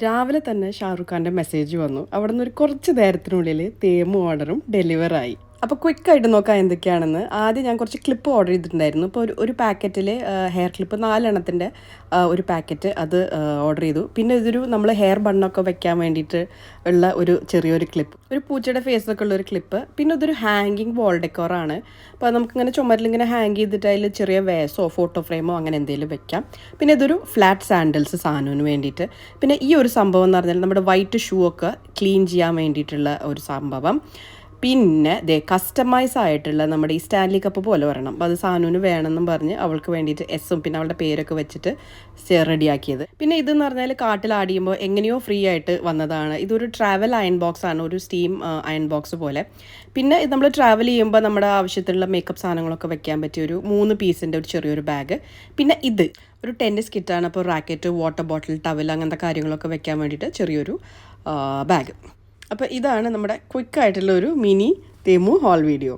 രാവിലെ തന്നെ ഷാറുഖ് ഖാൻ്റെ മെസ്സേജ് വന്നു. അവിടെ നിന്ന് ഒരു കുറച്ച് നേരത്തിനുള്ളിൽ തേമു ഓർഡറും ഡെലിവറായി. അപ്പോൾ ക്വിക്കായിട്ട് നോക്കാം എന്തൊക്കെയാണെന്ന്. ആദ്യം ഞാൻ കുറച്ച് ക്ലിപ്പ് ഓർഡർ ചെയ്തിട്ടുണ്ടായിരുന്നു. ഇപ്പോൾ ഒരു പാക്കറ്റിൽ ഹെയർ ക്ലിപ്പ് 4 എണ്ണത്തിൻ്റെ ഒരു പാക്കറ്റ് അത് ഓർഡർ ചെയ്തു. പിന്നെ ഇതൊരു നമ്മൾ ഹെയർ ബണ്ണൊക്കെ വെക്കാൻ വേണ്ടിയിട്ട് ഉള്ള ഒരു ചെറിയൊരു ക്ലിപ്പ്, ഒരു പൂച്ചയുടെ ഫേസൊക്കെ ഉള്ളൊരു ക്ലിപ്പ്. പിന്നെ ഇതൊരു ഹാങ്ങിങ് വാൾ ഡെക്കോറാണ്. അപ്പോൾ നമുക്കിങ്ങനെ ചുമരിലിങ്ങനെ ഹാങ് ചെയ്തിട്ട് അതിൽ ചെറിയ വേസോ ഫോട്ടോ ഫ്രെയിമോ അങ്ങനെ എന്തെങ്കിലും വെക്കാം. പിന്നെ ഇതൊരു ഫ്ലാറ്റ് സാൻഡൽസ് സാനുവിന് വേണ്ടിയിട്ട്. പിന്നെ ഈ ഒരു സംഭവം എന്ന് പറഞ്ഞാൽ നമ്മുടെ വൈറ്റ് ഷൂ ഒക്കെ ക്ലീൻ ചെയ്യാൻ വേണ്ടിയിട്ടുള്ള ഒരു സംഭവം. പിന്നെ കസ്റ്റമൈസ് ആയിട്ടുള്ള നമ്മുടെ ഈ സ്റ്റാൻലി കപ്പ് പോലെ വരണം. അപ്പോൾ അത് സാനുവിന് വേണമെന്നും പറഞ്ഞ് അവൾക്ക് വേണ്ടിയിട്ട് എസ്സും പിന്നെ അവളുടെ പേരൊക്കെ വെച്ചിട്ട് റെഡിയാക്കിയത്. പിന്നെ ഇതെന്ന് പറഞ്ഞാൽ കാട്ടിൽ ആടിയുമ്പോൾ എങ്ങനെയോ ഫ്രീ ആയിട്ട് വന്നതാണ്. ഇതൊരു ട്രാവൽ അയൺ ബോക്സ് ആണ്, ഒരു സ്റ്റീം അയൺ ബോക്സ് പോലെ. പിന്നെ ഇത് നമ്മൾ ട്രാവൽ ചെയ്യുമ്പോൾ നമ്മുടെ ആവശ്യത്തിലുള്ള മേക്കപ്പ് സാധനങ്ങളൊക്കെ വെക്കാൻ പറ്റിയ ഒരു 3 പീസിൻ്റെ ഒരു ചെറിയൊരു ബാഗ്. പിന്നെ ഇത് ഒരു ടെന്നീസ് കിറ്റാണ്. അപ്പോൾ റാക്കറ്റ്, വാട്ടർ ബോട്ടിൽ, ടവൽ അങ്ങനത്തെ കാര്യങ്ങളൊക്കെ വെക്കാൻ വേണ്ടിയിട്ട് ചെറിയൊരു ബാഗ്. അപ്പോൾ ഇതാണ് നമ്മുടെ ക്വിക്കായിട്ടുള്ള ഒരു മിനി തേമു ഹോൾ വീഡിയോ.